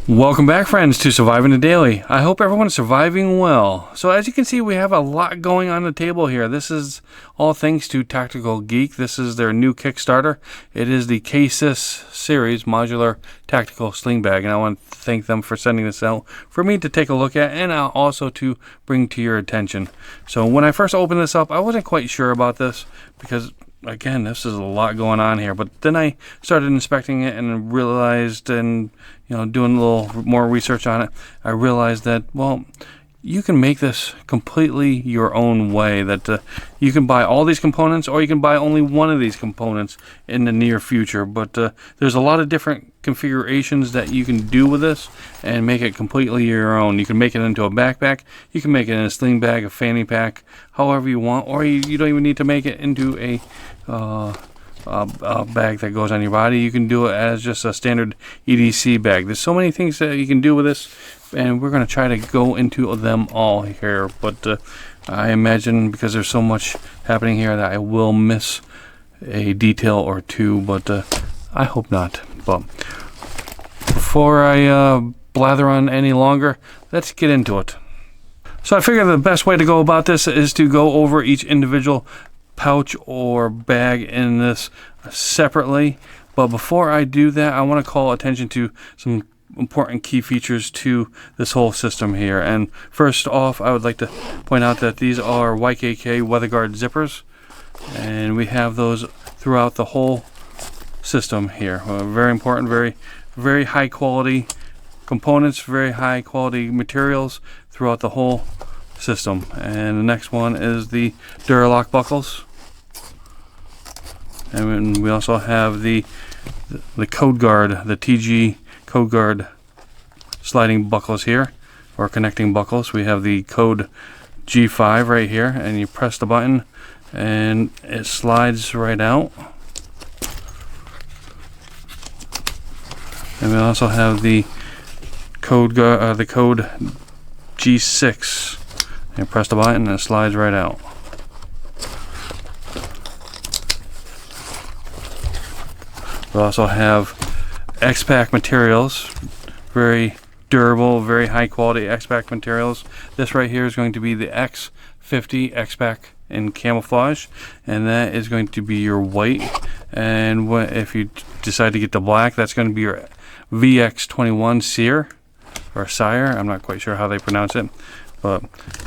Welcome back, friends, to Surviving the Daily. I hope everyone's surviving well. So as you can see, we have a lot going on the table here. This is all thanks to Tactical Geek. This is their new Kickstarter. It is the K.SYS series, Modular Tactical Sling Bag. And I want to thank them for sending this out for me to take a look at and also to bring to your attention. So when I first opened this up, I wasn't quite sure about this because, again, this is a lot going on here. But then I started inspecting it and realized, and doing a little more research on it, I realized that, well, you can make this completely your own way. That you can buy all these components, or you can buy only one of these components in the near future. But there's a lot of different configurations that you can do with this and make it completely your own. You can make it into a backpack, you can make it in a sling bag, a fanny pack, however you want, or you don't even need to make it into a bag that goes on your body. You can do it as just a standard EDC bag. There's so many things that you can do with this, and we're going to try to go into them all here. But I imagine, because there's so much happening here, that I will miss a detail or two, but I hope not. But before I blather on any longer, let's get into it. So I figure the best way to go about this is to go over each individual pouch or bag in this separately. But before I do that, I want to call attention to some important key features to this whole system here. And first off, I would like to point out that these are YKK WeatherGuard zippers, and we have those throughout the whole system here. Very important, very high quality components, very high quality materials throughout the whole system. And the next one is the Duralock buckles, and we also have the Code Guard, the TG Code Guard sliding buckles here, or connecting buckles. We have the code G5 right here, and you press the button and it slides right out. And we also have the code G6. And press the button and it slides right out. We also have X-Pack materials, very durable, very high quality X-Pack materials. This right here is going to be the X50 X-Pack in camouflage, and that is going to be your white. And if you decide to get the black, that's going to be your VX21 Sear, or Sire. I'm not quite sure how they pronounce it. But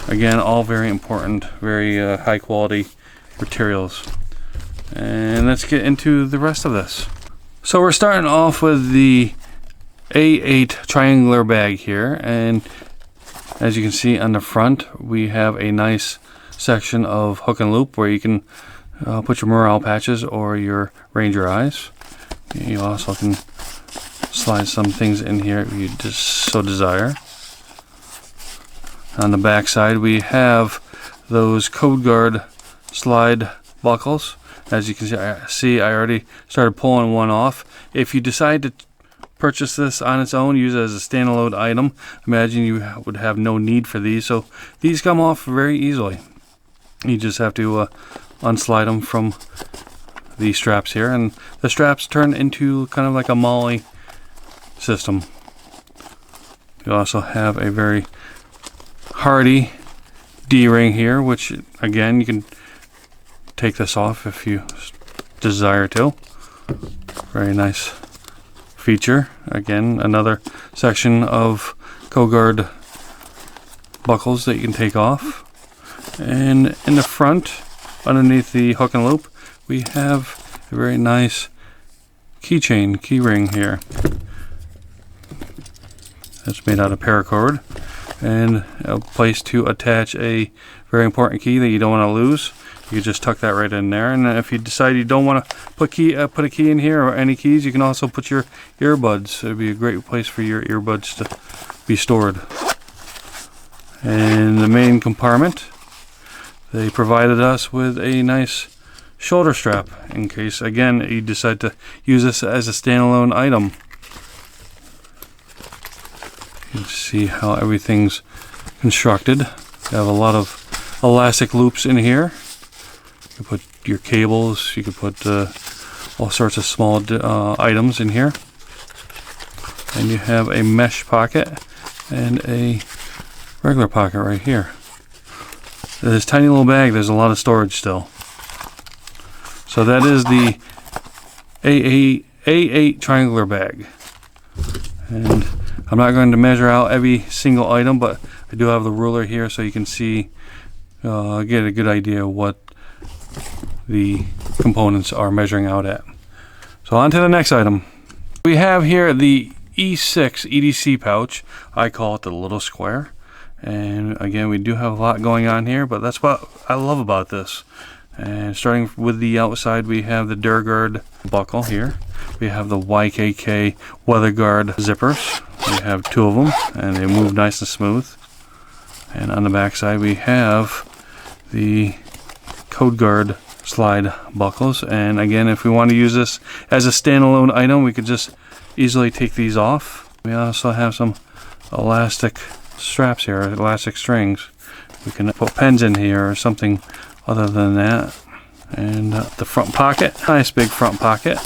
again, all very important, very high quality materials. And let's get into the rest of this. So we're starting off with the A8 triangular bag here, and as you can see on the front, we have a nice section of hook and loop where you can put your morale patches or your ranger eyes. You also can slide some things in here if you just so desire. On the back side, we have those Code Guard slide buckles. As you can see, I already started pulling one off. If you decide to purchase this on its own, use it as a standalone item, imagine you would have no need for these. So these come off very easily. You just have to unslide them from these straps here, and the straps turn into kind of like a molly system. You also have a very hardy D-ring here, which again, you can take this off if you desire to. Very nice feature. Again, another section of Code Guard buckles that you can take off. And in the front, underneath the hook and loop, we have a very nice keychain, key ring here. That's made out of paracord, and a place to attach a very important key that you don't want to lose. You just tuck that right in there, and if you decide you don't want to put a key in here, or any keys, you can also put your earbuds. It would be a great place for your earbuds to be stored. And the main compartment, they provided us with a nice shoulder strap in case, again, you decide to use this as a standalone item. You can see how everything's constructed. You have a lot of elastic loops in here. You can put your cables, you can put all sorts of small items in here. And you have a mesh pocket and a regular pocket right here. This tiny little bag, there's a lot of storage still. So that is the A8 triangular bag. And I'm not going to measure out every single item, but I do have the ruler here so you can see, get a good idea of what the components are measuring out at. So on to the next item. We have here the E6 EDC pouch. I call it the little square. And again, we do have a lot going on here, but that's what I love about this. And starting with the outside, we have the Durguard buckle here. We have the YKK weather guard zippers. We have two of them, and they move nice and smooth. And on the back side, we have the Code Guard slide buckles. And again, if we want to use this as a standalone item, we could just easily take these off. We also have some elastic straps here, elastic strings. We can put pens in here or something other than that. And the front pocket, nice big front pocket.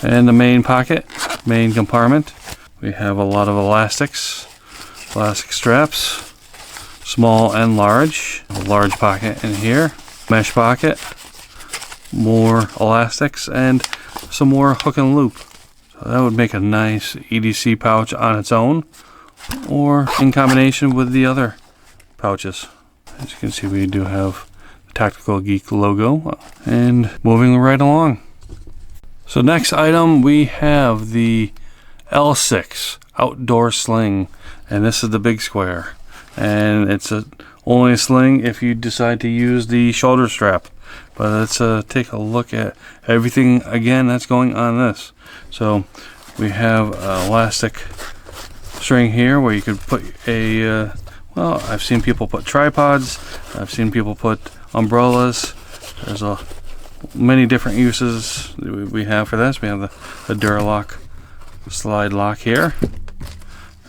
And the main pocket, main compartment. We have a lot of elastics, elastic straps, small and large. A large pocket in here, mesh pocket, more elastics, and some more hook and loop. So that would make a nice EDC pouch on its own, or in combination with the other pouches. As you can see, we do have the Tactical Geek logo. And moving right along. So next item, we have the L6 outdoor sling, and this is the big square. And it's only a sling if you decide to use the shoulder strap. But let's take a look at everything again that's going on this. So we have elastic string here where you could put a well, I've seen people put tripods, I've seen people put umbrellas. There's many different uses we have for this. We have the Duralock slide lock here,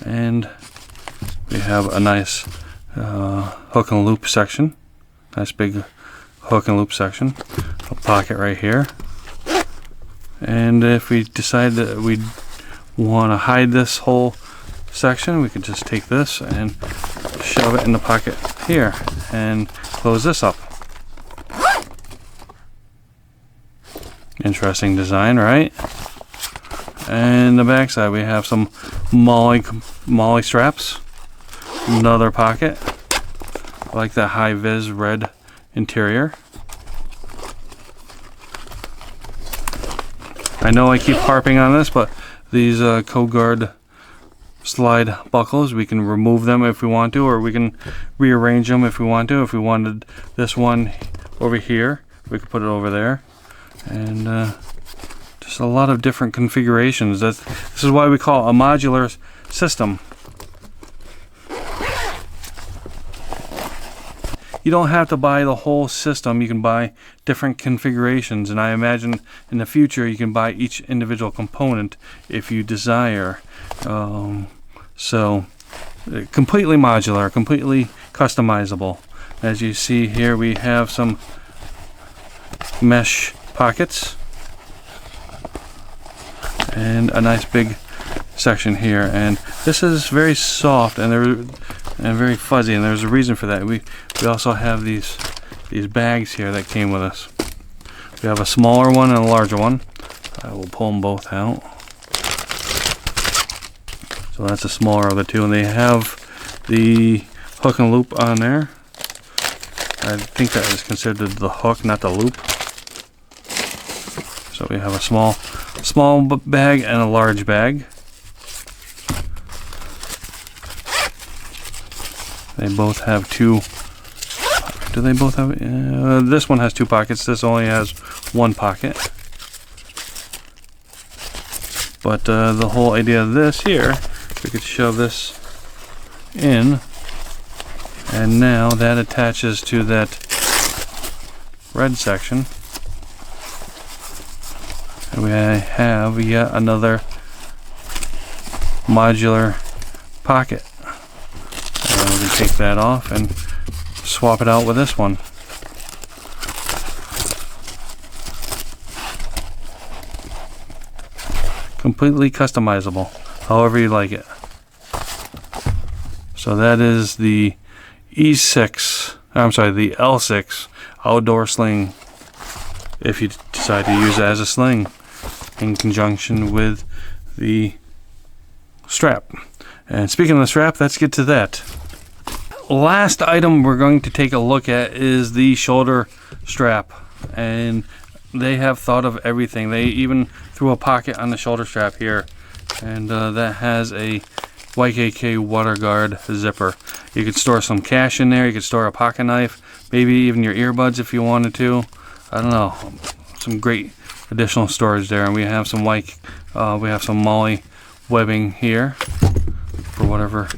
and we have a nice hook and loop section, nice big hook and loop section, a pocket right here. And if we decide that we want to hide this whole section, we can just take this and shove it in the pocket here and close this up. Interesting design, right? And the back side, we have some molly straps, another pocket. I like that high-vis red interior. I know I keep harping on this, but these Code Guard slide buckles, we can remove them if we want to, or we can rearrange them if we want to. If we wanted this one over here, we could put it over there. And just a lot of different configurations. This is why we call it a modular system. You don't have to buy the whole system. You can buy different configurations, and I imagine in the future you can buy each individual component if you desire. So completely modular, completely customizable. As you see here, we have some mesh pockets and a nice big section here, and this is very soft and very fuzzy, and there's a reason for that. We also have these bags here that came with us. We have a smaller one and a larger one. I will pull them both out. So that's the smaller of the two, and they have the hook and loop on there. I think that is considered the hook, not the loop. So we have a small bag and a large bag. They both have two. Do they both have? This one has two pockets. This only has one pocket. But the whole idea of this here, we could shove this in, and now that attaches to that red section, and we have yet another modular pocket. And we can take that off and swap it out with this one. Completely customizable. however you like it. So that is the E6, I'm sorry, the L6 outdoor sling, if you decide to use it as a sling in conjunction with the strap. And speaking of the strap, let's get to that. Last item we're going to take a look at is the shoulder strap, and they have thought of everything. They even threw a pocket on the shoulder strap here, and that has a YKK water guard zipper. You could store some cash in there, you could store a pocket knife, maybe even your earbuds if you wanted to. I don't know, some great additional storage there. And we have some Molly webbing here for whatever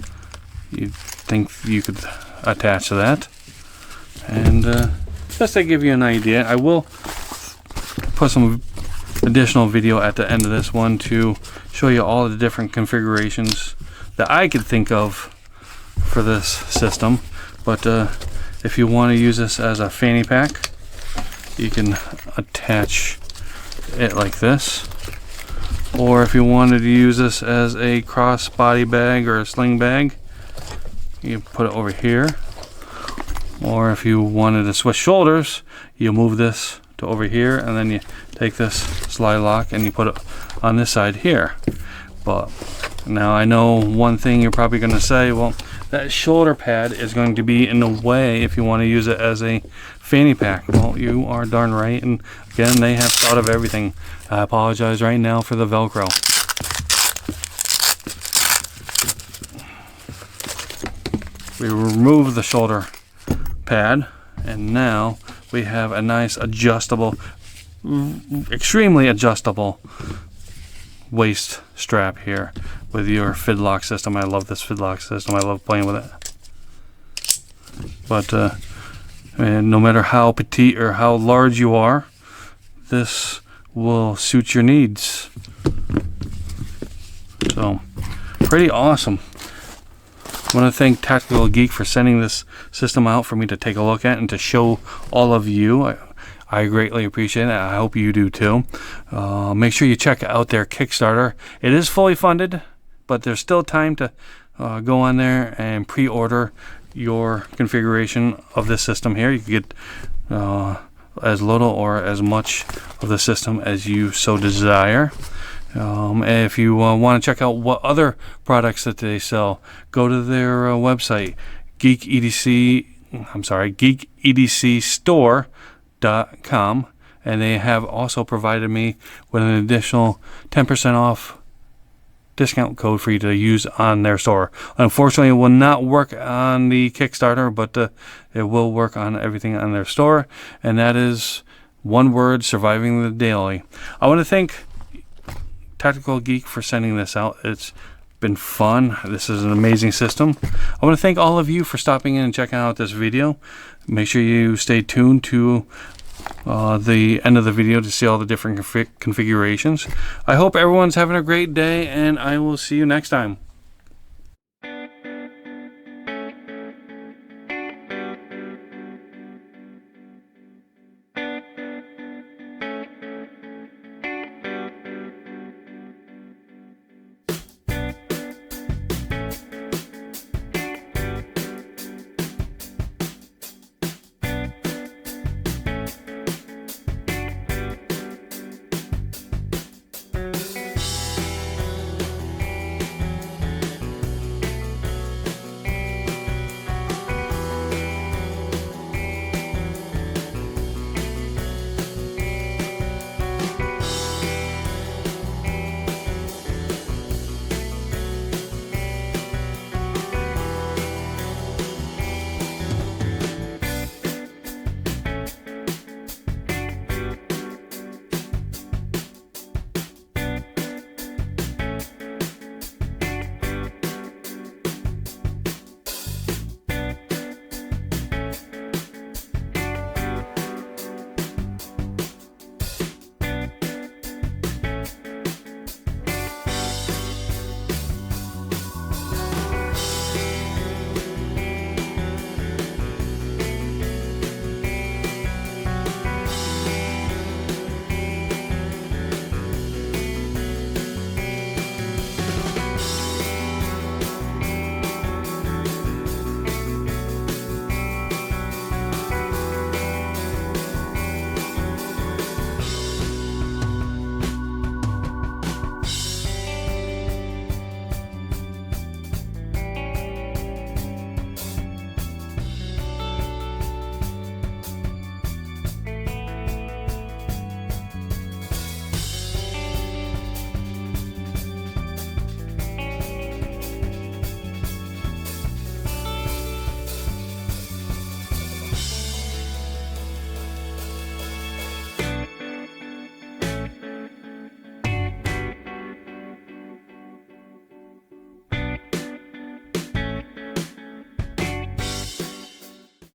you think you could attach to that. And just to give you an idea, I will put some additional video at the end of this one to show you all the different configurations that I could think of for this system. But if you want to use this as a fanny pack, you can attach it like this. Or if you wanted to use this as a cross body bag or a sling bag, you put it over here. Or if you wanted to switch shoulders, you move this to over here, and then you take this slide lock and you put it on this side here. But now I know one thing you're probably going to say, well, that shoulder pad is going to be in the way if you want to use it as a fanny pack. Well, you are darn right, and again, they have thought of everything. I apologize right now for the Velcro. We remove the shoulder pad, and now we have a nice adjustable, extremely adjustable waist strap here with your fidlock system. I love this fidlock system. I love playing with it. But and no matter how petite or how large you are, this will suit your needs. So pretty awesome. I want to thank Tactical Geek for sending this system out for me to take a look at and to show all of you. I greatly appreciate it. I hope you do too. Make sure you check out their Kickstarter. It is fully funded, but there's still time to go on there and pre-order your configuration of this system here. You can get as little or as much of the system as you so desire. If you want to check out what other products that they sell, go to their website, geekedcstore.com, and they have also provided me with an additional 10% off discount code for you to use on their store. Unfortunately, it will not work on the Kickstarter, but it will work on everything on their store, and that is one word: surviving the daily. I want to thank Tactical Geek for sending this out. It's been fun. This is an amazing system. I want to thank all of you for stopping in and checking out this video. Make sure you stay tuned to the end of the video to see all the different configurations. I hope everyone's having a great day, and I will see you next time.